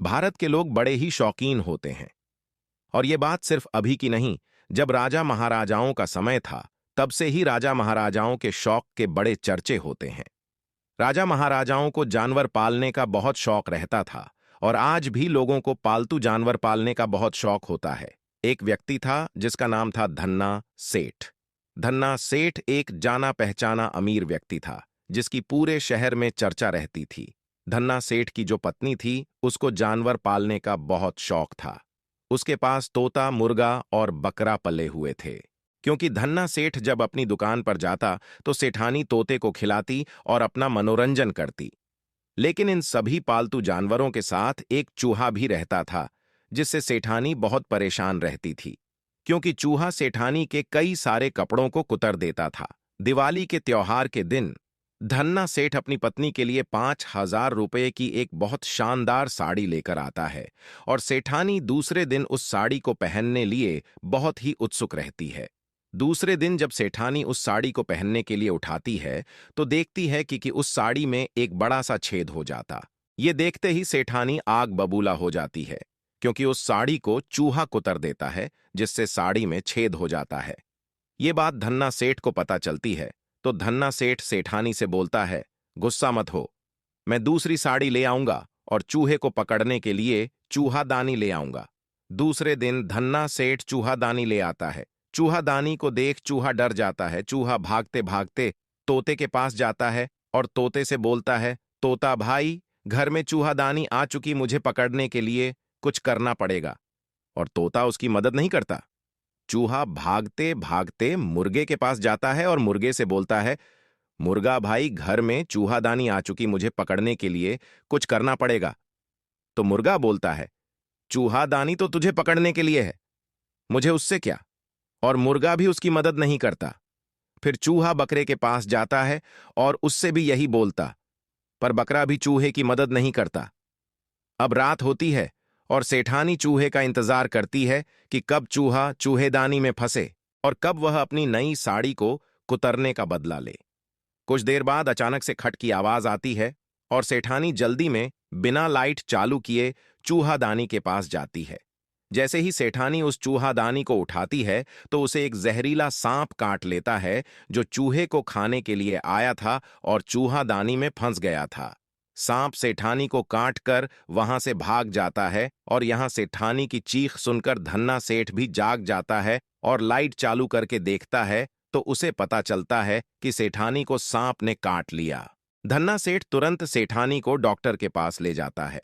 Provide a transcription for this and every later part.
भारत के लोग बड़े ही शौकीन होते हैं। और ये बात सिर्फ अभी की नहीं, जब राजा महाराजाओं का समय था तब से ही राजा महाराजाओं के शौक के बड़े चर्चे होते हैं। राजा महाराजाओं को जानवर पालने का बहुत शौक रहता था और आज भी लोगों को पालतू जानवर पालने का बहुत शौक होता है। एक व्यक्ति था जिसका नाम था धन्ना सेठ। धन्ना सेठ एक जाना पहचाना अमीर व्यक्ति था जिसकी पूरे शहर में चर्चा रहती थी। धन्ना सेठ की जो पत्नी थी उसको जानवर पालने का बहुत शौक था। उसके पास तोता, मुर्गा और बकरा पले हुए थे। क्योंकि धन्ना सेठ जब अपनी दुकान पर जाता तो सेठानी तोते को खिलाती और अपना मनोरंजन करती। लेकिन इन सभी पालतू जानवरों के साथ एक चूहा भी रहता था जिससे सेठानी बहुत परेशान रहती थी। क्योंकि चूहा सेठानी के कई सारे कपड़ों को कुतर देता था। दिवाली के त्योहार के दिन धन्ना सेठ अपनी पत्नी के लिए 5,000 रुपये की एक बहुत शानदार साड़ी लेकर आता है और सेठानी दूसरे दिन उस साड़ी को पहनने लिए बहुत ही उत्सुक रहती है। दूसरे दिन जब सेठानी उस साड़ी को पहनने के लिए उठाती है तो देखती है कि उस साड़ी में एक बड़ा सा छेद हो जाता। ये देखते ही सेठानी आग बबूला हो जाती है क्योंकि उस साड़ी को चूहा कुतर देता है जिससे साड़ी में छेद हो जाता है। ये बात धन्ना सेठ को पता चलती है तो धन्ना सेठ सेठानी से बोलता है, गुस्सा मत हो, मैं दूसरी साड़ी ले आऊंगा और चूहे को पकड़ने के लिए चूहादानी ले आऊंगा। दूसरे दिन धन्ना सेठ चूहादानी ले आता है। चूहादानी को देख चूहा डर जाता है। चूहा भागते भागते तोते के पास जाता है और तोते से बोलता है, तोता भाई, घर में चूहादानी आ चुकी, मुझे पकड़ने के लिए कुछ करना पड़ेगा। और तोता उसकी मदद नहीं करता। चूहा भागते भागते मुर्गे के पास जाता है और मुर्गे से बोलता है, मुर्गा भाई, घर में चूहादानी आ चुकी, मुझे पकड़ने के लिए कुछ करना पड़ेगा। तो मुर्गा बोलता है, चूहादानी तो तुझे पकड़ने के लिए है, मुझे उससे क्या। और मुर्गा भी उसकी मदद नहीं करता। फिर चूहा बकरे के पास जाता है और उससे भी यही बोलता, पर बकरा भी चूहे की मदद नहीं करता। अब रात होती है और सेठानी चूहे का इंतजार करती है कि कब चूहा चूहेदानी में फंसे और कब वह अपनी नई साड़ी को कुतरने का बदला ले। कुछ देर बाद अचानक से खट की आवाज आती है और सेठानी जल्दी में बिना लाइट चालू किए चूहादानी के पास जाती है। जैसे ही सेठानी उस चूहादानी को उठाती है तो उसे एक जहरीला सांप काट लेता है जो चूहे को खाने के लिए आया था और चूहादानी में फंस गया था। सांप सेठानी को काट कर वहां से भाग जाता है और यहां सेठानी की चीख सुनकर धन्ना सेठ भी जाग जाता है और लाइट चालू करके देखता है तो उसे पता चलता है कि सेठानी को सांप ने काट लिया। धन्ना सेठ तुरंत सेठानी को डॉक्टर के पास ले जाता है।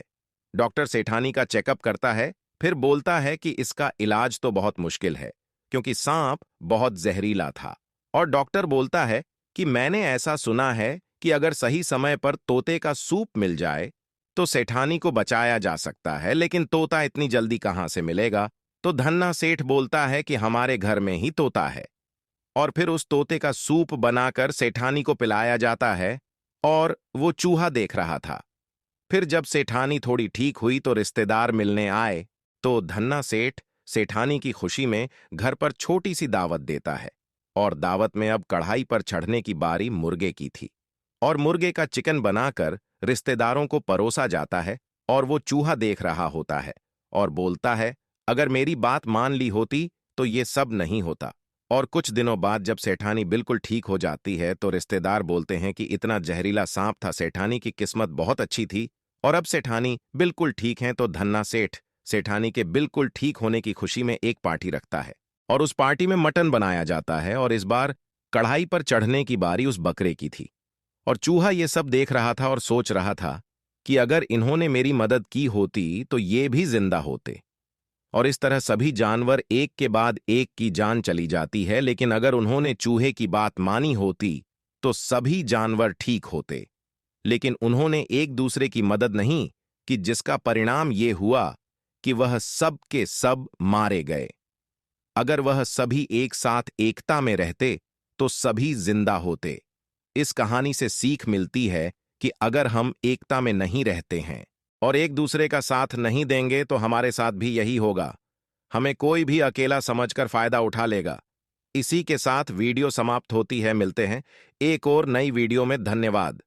डॉक्टर सेठानी का चेकअप करता है, फिर बोलता है कि इसका इलाज तो बहुत मुश्किल है क्योंकि सांप बहुत जहरीला था। और डॉक्टर बोलता है कि मैंने ऐसा सुना है कि अगर सही समय पर तोते का सूप मिल जाए तो सेठानी को बचाया जा सकता है, लेकिन तोता इतनी जल्दी कहां से मिलेगा। तो धन्ना सेठ बोलता है कि हमारे घर में ही तोता है। और फिर उस तोते का सूप बनाकर सेठानी को पिलाया जाता है और वो चूहा देख रहा था। फिर जब सेठानी थोड़ी ठीक हुई तो रिश्तेदार मिलने आए तो धन्ना सेठ सेठानी की खुशी में घर पर छोटी सी दावत देता है। और दावत में अब कढ़ाई पर चढ़ने की बारी मुर्गे की थी और मुर्गे का चिकन बनाकर रिश्तेदारों को परोसा जाता है और वो चूहा देख रहा होता है और बोलता है, अगर मेरी बात मान ली होती तो ये सब नहीं होता। और कुछ दिनों बाद जब सेठानी बिल्कुल ठीक हो जाती है तो रिश्तेदार बोलते हैं कि इतना जहरीला सांप था, सेठानी की किस्मत बहुत अच्छी थी और अब सेठानी बिल्कुल ठीक है। तो धन्ना सेठ सेठानी के बिल्कुल ठीक होने की खुशी में एक पार्टी रखता है और उस पार्टी में मटन बनाया जाता है और इस बार कढ़ाई पर चढ़ने की बारी उस बकरे की थी। और चूहा ये सब देख रहा था और सोच रहा था कि अगर इन्होंने मेरी मदद की होती तो ये भी जिंदा होते। और इस तरह सभी जानवर एक के बाद एक की जान चली जाती है, लेकिन अगर उन्होंने चूहे की बात मानी होती तो सभी जानवर ठीक होते। लेकिन उन्होंने एक दूसरे की मदद नहीं कि जिसका परिणाम ये हुआ कि वह सब के सब मारे गए। अगर वह सभी एक साथ एकता में रहते तो सभी जिंदा होते। इस कहानी से सीख मिलती है कि अगर हम एकता में नहीं रहते हैं और एक दूसरे का साथ नहीं देंगे तो हमारे साथ भी यही होगा। हमें कोई भी अकेला समझकर फायदा उठा लेगा। इसी के साथ वीडियो समाप्त होती है। मिलते हैं एक और नई वीडियो में। धन्यवाद।